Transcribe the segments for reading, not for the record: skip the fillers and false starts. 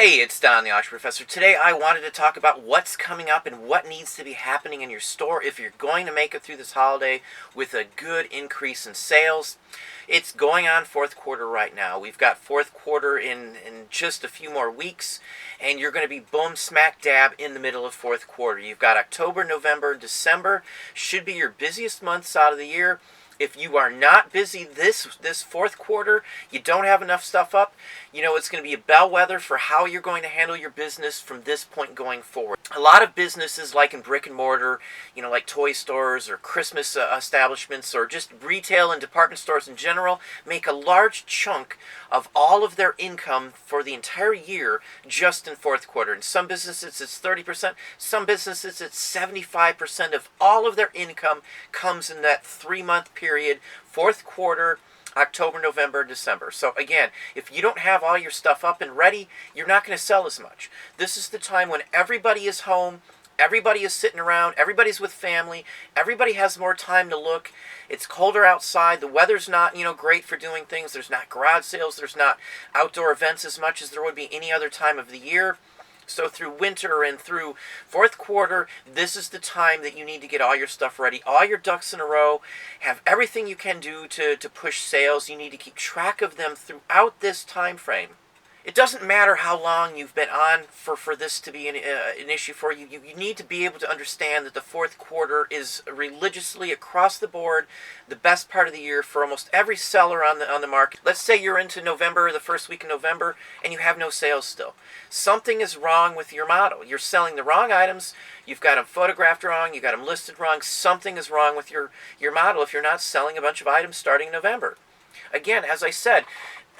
Hey, it's Don, the Auction Professor. Today I wanted to talk about what's coming up and what needs to be happening in your store if you're going to make it through this holiday with a good increase in sales. It's going on fourth quarter right now. We've got fourth quarter in just a few more weeks, and you're going to be boom smack dab in the middle of fourth quarter. You've got October, November, December should be your busiest months out of the year. If you are not busy this fourth quarter, you don't have enough stuff up, it's going to be a bellwether for how you're going to handle your business from this point going forward. A lot of businesses, like in brick and mortar, like toy stores or Christmas establishments or just retail and department stores in general, make a large chunk of all of their income for the entire year just in fourth quarter. In some businesses it's 30%, some businesses it's 75% of all of their income comes in that 3-month period, fourth quarter, October, November, December. So again, if you don't have all your stuff up and ready, you're not going to sell as much. This is the time when everybody is home, everybody is sitting around, everybody's with family, everybody has more time to look. It's colder outside, the weather's not, great for doing things. There's not garage sales, there's not outdoor events as much as there would be any other time of the year. So through winter and through fourth quarter, this is the time that you need to get all your stuff ready, all your ducks in a row, have everything you can do to push sales. You need to keep track of them throughout this time frame. It doesn't matter how long you've been on for this to be an issue for you. You need to be able to understand that the fourth quarter is religiously across the board the best part of the year for almost every seller on the market. Let's say you're into November, the first week of November, and you have no sales still. Something is wrong with your model. You're selling the wrong items. You've got them photographed wrong. You've got them listed wrong. Something is wrong with your model if you're not selling a bunch of items starting in November. Again, as I said,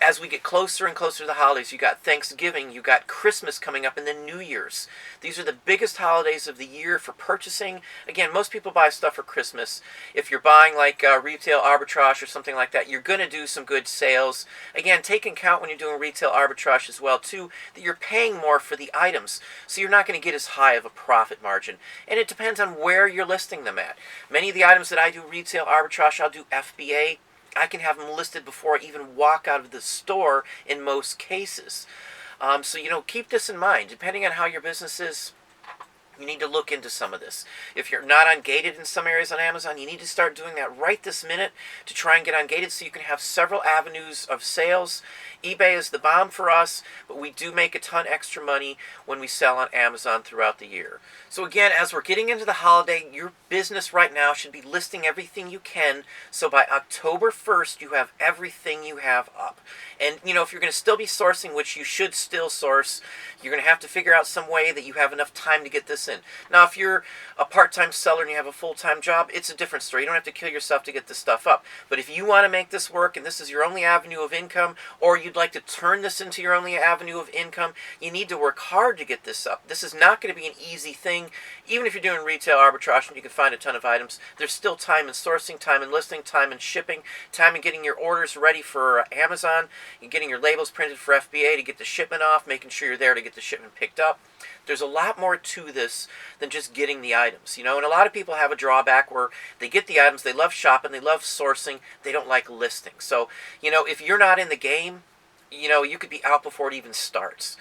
as we get closer and closer to the holidays, you got Thanksgiving, you got Christmas coming up, and then New Year's. These are the biggest holidays of the year for purchasing. Again, most people buy stuff for Christmas. If you're buying like retail arbitrage or something like that, you're going to do some good sales. Again, take into account when you're doing retail arbitrage as well, too, that you're paying more for the items. So you're not going to get as high of a profit margin. And it depends on where you're listing them at. Many of the items that I do retail arbitrage, I'll do FBA. I can have them listed before I even walk out of the store in most cases. So, keep this in mind. Depending on how your business is, you need to look into some of this. If you're not ungated in some areas on Amazon, you need to start doing that right this minute to try and get ungated so you can have several avenues of sales. eBay is the bomb for us, but we do make a ton extra money when we sell on Amazon throughout the year. So again, as we're getting into the holiday, your business right now should be listing everything you can, so by October 1st, you have everything you have up. And, if you're going to still be sourcing, which you should still source, you're going to have to figure out some way that you have enough time to get this in. Now, if you're a part-time seller and you have a full-time job, it's a different story. You don't have to kill yourself to get this stuff up. But if you want to make this work and this is your only avenue of income, or you'd like to turn this into your only avenue of income, you need to work hard to get this up. This is not going to be an easy thing. Even if you're doing retail arbitrage and you can find a ton of items, there's still time in sourcing, time in listing, time in shipping, time in getting your orders ready for Amazon, and getting your labels printed for FBA to get the shipment off, making sure you're there to get the shipment picked up. There's a lot more to this than just getting the items, and a lot of people have a drawback where they get the items, they love shopping, they love sourcing, they don't like listing. So, if you're not in the game, you could be out before it even starts.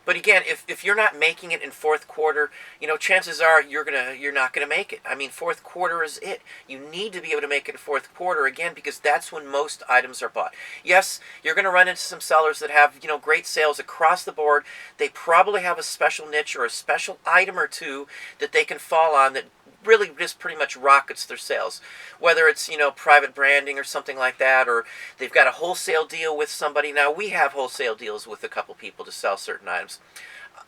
But again, if you're not making it in fourth quarter, chances are you're not gonna make it. I mean, fourth quarter is it. You need to be able to make it in fourth quarter again because that's when most items are bought. Yes, you're gonna run into some sellers that have great sales across the board. They probably have a special niche or a special item or two that they can fall on that really just pretty much rockets their sales. Whether it's, private branding or something like that, or they've got a wholesale deal with somebody. Now, we have wholesale deals with a couple people to sell certain items.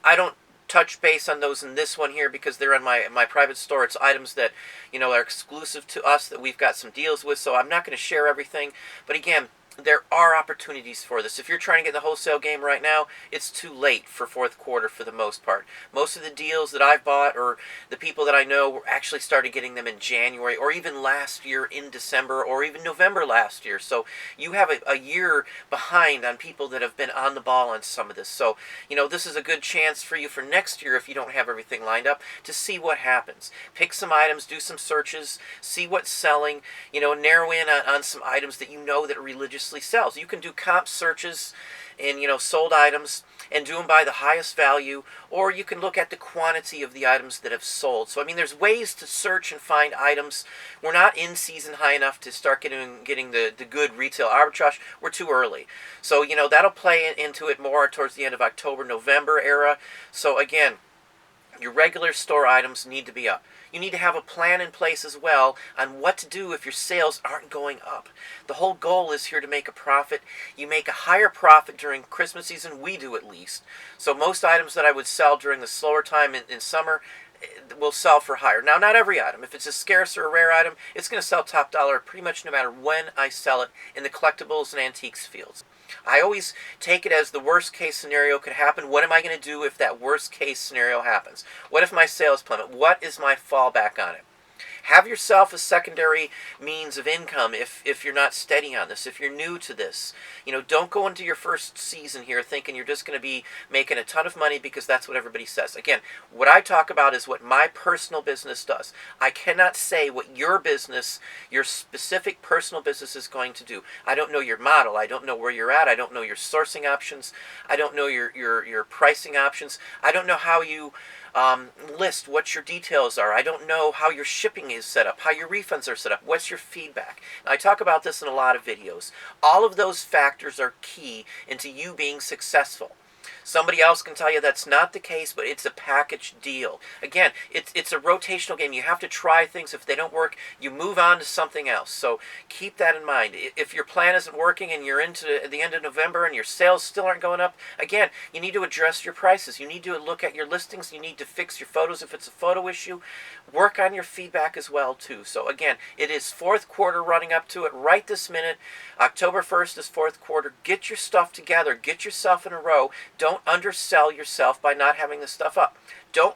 I don't touch base on those in this one here because they're in my private store. It's items that, are exclusive to us that we've got some deals with, so I'm not going to share everything. But again, there are opportunities for this. If you're trying to get in the wholesale game right now, it's too late for fourth quarter for the most part. Most of the deals that I've bought or the people that I know actually started getting them in January or even last year in December or even November last year. So you have a year behind on people that have been on the ball on some of this. So, this is a good chance for you for next year if you don't have everything lined up to see what happens. Pick some items, do some searches, see what's selling, narrow in on some items that that religiously sells. You can do comp searches in sold items and do them by the highest value, or you can look at the quantity of the items that have sold. So I mean, there's ways to search and find items. We're not in season high enough to start getting the good retail arbitrage. We're too early. So that'll play into it more towards the end of October, November era. So again, your regular store items need to be up. You need to have a plan in place as well on what to do if your sales aren't going up. The whole goal is here to make a profit. You make a higher profit during Christmas season. We do, at least. So most items that I would sell during the slower time in summer will sell for higher. Now, not every item. If it's a scarce or a rare item, it's going to sell top dollar pretty much no matter when I sell it in the collectibles and antiques fields. I always take it as the worst case scenario could happen. What am I going to do if that worst case scenario happens? What if my sales plummet? What is my fallback on it? Have yourself a secondary means of income if you're not steady on this, if you're new to this. Don't go into your first season here thinking you're just going to be making a ton of money because that's what everybody says. Again, what I talk about is what my personal business does. I cannot say what your business, your specific personal business is going to do. I don't know your model. I don't know where you're at. I don't know your sourcing options. I don't know your pricing options. I don't know how you list what your details are. I don't know how your shipping is set up, how your refunds are set up, what's your feedback. Now, I talk about this in a lot of videos. All of those factors are key into you being successful. Somebody else can tell you that's not the case, but it's a package deal. Again, it's a rotational game. You have to try things. If they don't work, you move on to something else. So keep that in mind. If your plan isn't working and you're into the end of November and your sales still aren't going up, again, you need to address your prices. You need to look at your listings. You need to fix your photos if it's a photo issue. Work on your feedback as well, too. So again, it is fourth quarter running up to it right this minute. October 1st is fourth quarter. Get your stuff together. Get yourself in a row. Don't undersell yourself by not having the stuff up. Don't,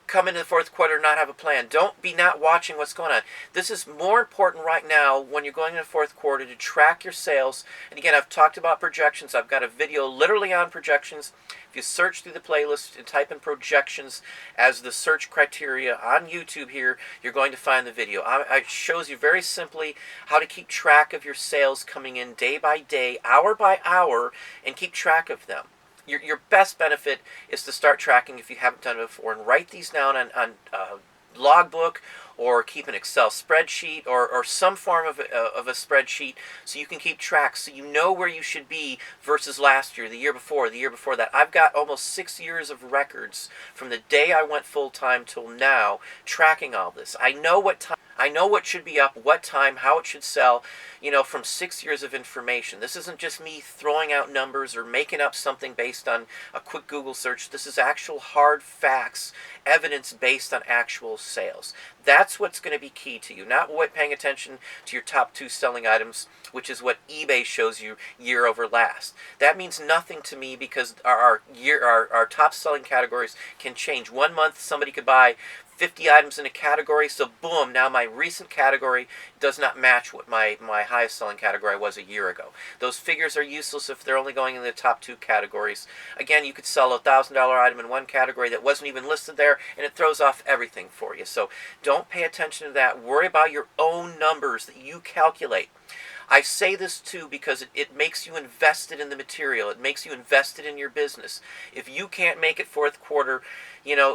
come into the fourth quarter and not have a plan. Don't be not watching what's going on. This is more important right now when you're going into the fourth quarter to track your sales. And again, I've talked about projections. I've got a video literally on projections. If you search through the playlist and type in projections as the search criteria on YouTube here, you're going to find the video. It shows you very simply how to keep track of your sales coming in day by day, hour by hour, and keep track of them. Your best benefit is to start tracking if you haven't done it before, and write these down on logbook, or keep an Excel spreadsheet, or some form of a spreadsheet, so you can keep track, so you know where you should be versus last year, the year before that. I've got almost 6 years of records from the day I went full-time till now, tracking all this. I know what time. I know what should be up, what time, how it should sell, from 6 years of information. This isn't just me throwing out numbers or making up something based on a quick Google search. This is actual hard facts, evidence based on actual sales. That's what's going to be key to you, not paying attention to your top 2 selling items, which is what eBay shows you year over last. That means nothing to me because our top selling categories can change. One month somebody could buy 50 items in a category, so boom, now my recent category does not match what my highest selling category was a year ago. Those figures are useless if they're only going in the top 2 categories. Again, you could sell a $1,000 item in one category that wasn't even listed there, and it throws off everything for you. So don't pay attention to that. Worry about your own numbers that you calculate. I say this too because it makes you invested in the material. It makes you invested in your business. If you can't make it fourth quarter,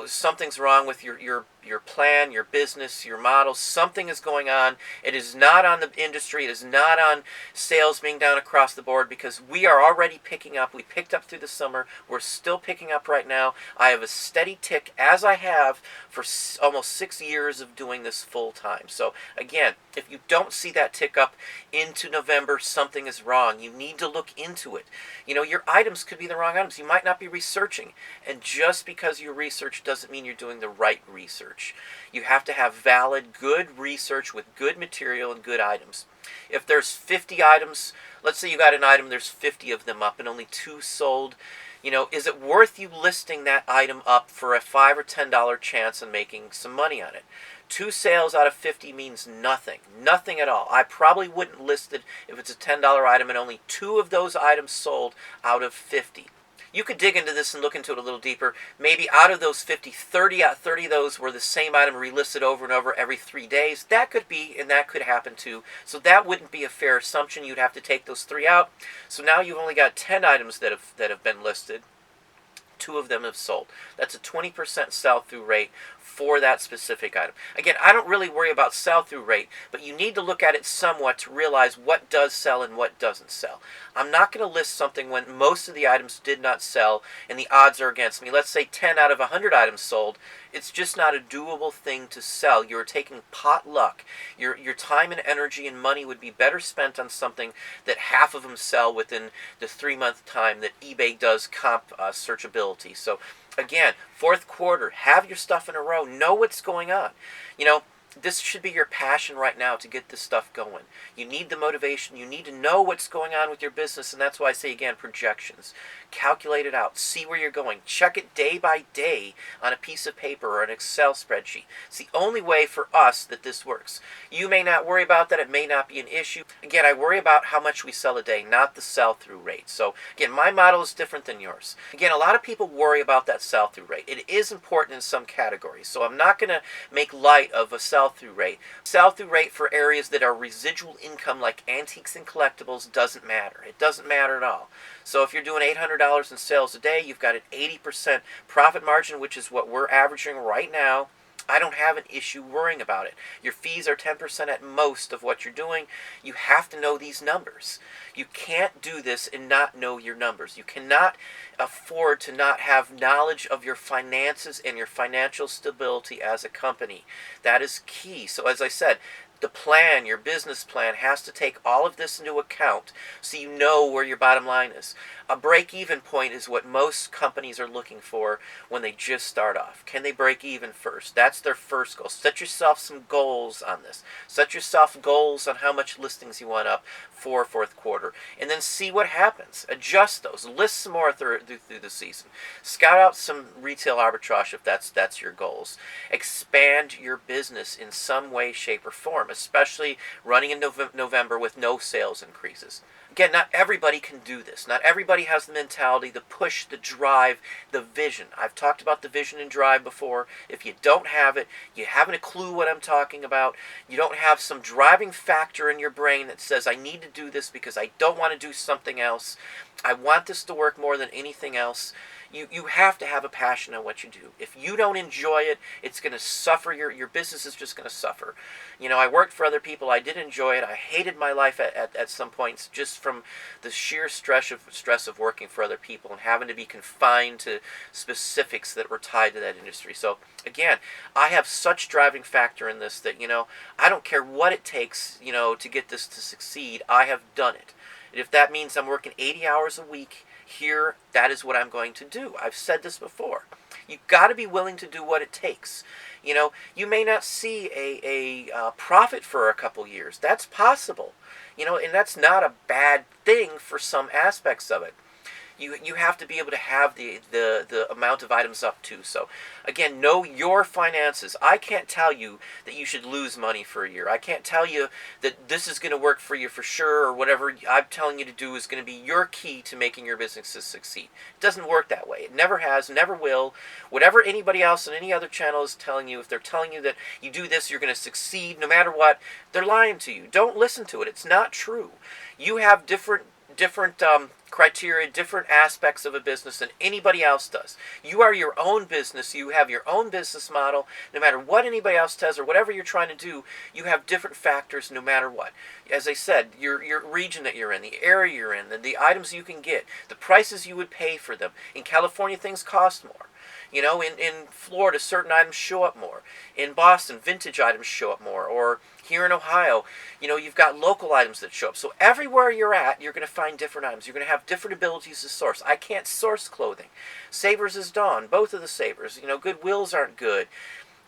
something's wrong with your plan, your business, your model. Something is going on. It is not on the industry. It is not on sales being down across the board, because we are already picking up. We picked up through the summer. We're still picking up right now. I have a steady tick, as I have for almost 6 years of doing this full time. So again, if you don't see that tick up into November, something is wrong. You need to look into it. Your items could be the wrong items. You might not be researching. And just because you research doesn't mean you're doing the right research. You have to have valid, good research with good material and good items. If there's 50 items, let's say you got an item, there's 50 of them up and only 2 sold, is it worth you listing that item up for a $5 or $10 chance and making some money on it? 2 sales out of 50 means nothing. Nothing at all. I probably wouldn't list it if it's a $10 item and only 2 of those items sold out of 50. You could dig into this and look into it a little deeper. Maybe out of those 50, 30 of those were the same item relisted over and over every 3 days. That could be, and that could happen too. So that wouldn't be a fair assumption. You'd have to take those 3 out. So now you've only got 10 items that have been listed. 2 of them have sold. That's a 20% sell-through rate for that specific item. Again, I don't really worry about sell-through rate, but you need to look at it somewhat to realize what does sell and what doesn't sell. I'm not going to list something when most of the items did not sell and the odds are against me. Let's say 10 out of 100 items sold. It's just not a doable thing to sell. You're taking pot luck. Your time and energy and money would be better spent on something that half of them sell within the 3-month time that eBay does comp searchability. So again, fourth quarter, have your stuff in a row. Know what's going on. You know, this should be your passion right now to get this stuff going. You need the motivation. You need to know what's going on with your business, and that's why I say again, projections. Calculate it out. See where you're going. Check it day by day on a piece of paper or an Excel spreadsheet. It's the only way for us that this works. You may not worry about that. It may not be an issue. Again, I worry about how much we sell a day, not the sell-through rate. So again, my model is different than yours. Again, a lot of people worry about that sell-through rate. It is important in some categories. So I'm not going to make light of a sell-through rate. Sell-through rate for areas that are residual income like antiques and collectibles doesn't matter. It doesn't matter at all. So if you're doing $800 in sales a day, you've got an 80% profit margin, which is what we're averaging right now. I don't have an issue worrying about it. Your fees are 10% at most of what you're doing. You have to know these numbers. You can't do this and not know your numbers. You cannot afford to not have knowledge of your finances and your financial stability as a company. That is key. So as I said, the plan, your business plan, has to take all of this into account so you know where your bottom line is. A break-even point is what most companies are looking for when they just start off. Can they break even first? That's their first goal. Set yourself some goals on this. Set yourself goals on how much listings you want up for fourth quarter, and then see what happens. Adjust those. List some more through the season. Scout out some retail arbitrage if that's your goals. Expand your business in some way, shape, or form, especially running in November with no sales increases. Again, not everybody can do this. Not everybody has the mentality, the push, the drive, the vision. I've talked about the vision and drive before. If you don't have it, you haven't a clue what I'm talking about. You don't have some driving factor in your brain that says, I need to do this because I don't want to do something else. I want this to work more than anything else. You have to have a passion on what you do. If you don't enjoy it, it's going to suffer. Your business is just going to suffer. You know, I worked for other people. I did enjoy it. I hated my life at some points just from the sheer stress of working for other people and having to be confined to specifics that were tied to that industry. So again, I have such driving factor in this that, you know, I don't care what it takes, you know, to get this to succeed. I have done it. And if that means I'm working 80 hours a week here, that is what I'm going to do. I've said this before. You've got to be willing to do what it takes. You know, you may not see a profit for a couple years. That's possible. You know, and that's not a bad thing for some aspects of it. You have to be able to have the amount of items up too. So again, know your finances. I can't tell you that you should lose money for a year. I can't tell you that this is going to work for you for sure, or whatever I'm telling you to do is going to be your key to making your businesses succeed. It doesn't work that way. It never has, never will. Whatever anybody else on any other channel is telling you, if they're telling you that you do this, you're going to succeed no matter what, they're lying to you. Don't listen to it. It's not true. You have different criteria, different aspects of a business than anybody else does. You are your own business. You have your own business model. No matter what anybody else does or whatever you're trying to do, you have different factors no matter what. As I said, your region that you're in, the area you're in, the items you can get, the prices you would pay for them. In California, things cost more. You know, in Florida, certain items show up more. In Boston, vintage items show up more. Or here in Ohio, you know, you've got local items that show up. So everywhere you're at, you're going to find different items. You're going to have different abilities to source. I can't source clothing. Savers is Dawn, both of the Savers. You know, Goodwills aren't good.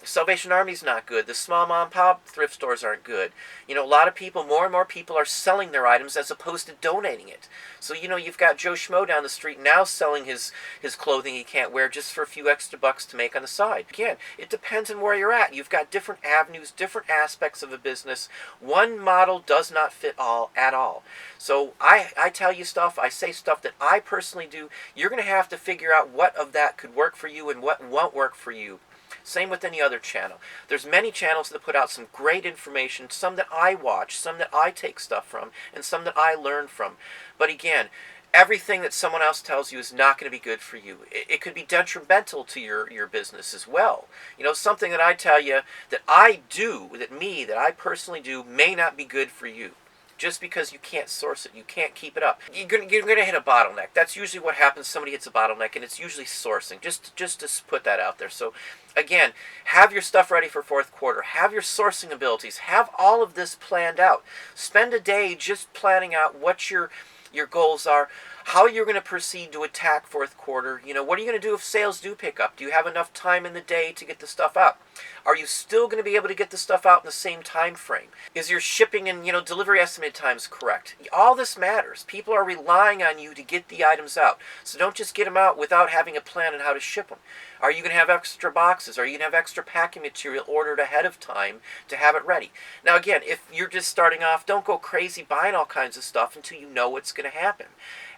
Salvation Army's not good. The small mom and pop thrift stores aren't good. A lot of people, more and more people are selling their items as opposed to donating it. So, you've got Joe Schmo down the street now selling his clothing he can't wear just for a few extra bucks to make on the side. Again, it depends on where you're at. You've got different avenues, different aspects of a business. One model does not fit all at all. So I tell you stuff, I say stuff that I personally do. You're going to have to figure out what of that could work for you and what won't work for you. Same with any other channel. There's many channels that put out some great information, some that I watch, some that I take stuff from, and some that I learn from. But again, everything that someone else tells you is not going to be good for you. It could be detrimental to your business as well. Something that I tell you that I do, that I personally do, may not be good for you. Just because you can't source it, you can't keep it up. You're going to hit a bottleneck. That's usually what happens. Somebody hits a bottleneck, and it's usually sourcing. Just to put that out there. So, again, have your stuff ready for fourth quarter. Have your sourcing abilities. Have all of this planned out. Spend a day just planning out what your goals are, how you're going to proceed to attack fourth quarter. What are you going to do if sales do pick up? Do you have enough time in the day to get the stuff out? Are you still going to be able to get the stuff out in the same time frame? Is your shipping and delivery estimated times correct? All this matters. People are relying on you to get the items out. So don't just get them out without having a plan on how to ship them. Are you going to have extra boxes? Are you going to have extra packing material ordered ahead of time to have it ready? Now again, if you're just starting off, don't go crazy buying all kinds of stuff until you know what's going to happen.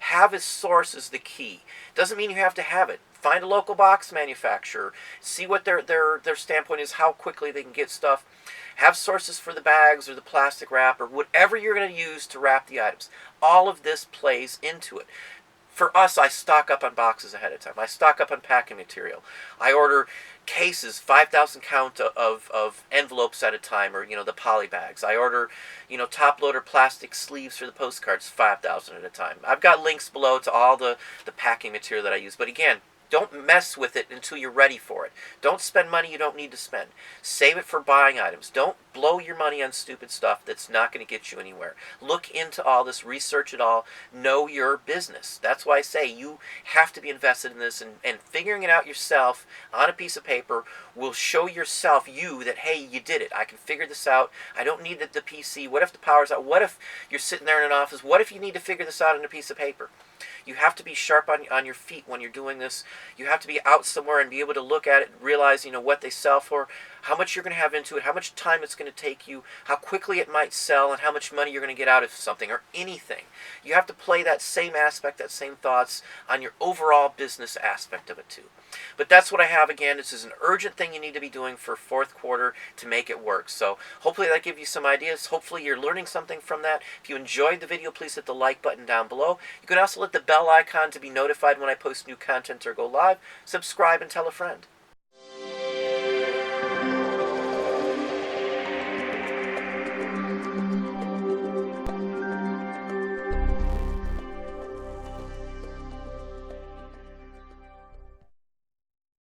Have a source is the key. Doesn't mean you have to have it. Find a local box manufacturer. See what their standpoint is, how quickly they can get stuff. Have sources for the bags or the plastic wrap or whatever you're going to use to wrap the items. All of this plays into it. For us, I stock up on boxes ahead of time. I stock up on packing material. I order cases, 5,000 count of envelopes at a time, or the poly bags. I order top loader plastic sleeves for the postcards, 5,000 at a time. I've got links below to all the packing material that I use. But again, don't mess with it until you're ready for it. Don't spend money you don't need to spend. Save it for buying items. Don't blow your money on stupid stuff that's not going to get you anywhere. Look into all this, research it all, know your business. That's why I say you have to be invested in this, and figuring it out yourself on a piece of paper will show yourself that, hey, you did it. I can figure this out. I don't need the PC. What if the power's out? What if you're sitting there in an office? What if you need to figure this out on a piece of paper? You have to be sharp on your feet when you're doing this. You have to be out somewhere and be able to look at it and realize, what they sell for, how much you're going to have into it, how much time it's going to take you, how quickly it might sell, and how much money you're going to get out of something or anything. You have to play that same aspect, that same thoughts on your overall business aspect of it too. But that's what I have. Again, this is an urgent thing you need to be doing for fourth quarter to make it work. So hopefully that gives you some ideas. Hopefully you're learning something from that. If you enjoyed the video, please hit the like button down below. You can also hit the bell icon to be notified when I post new content or go live. Subscribe and tell a friend.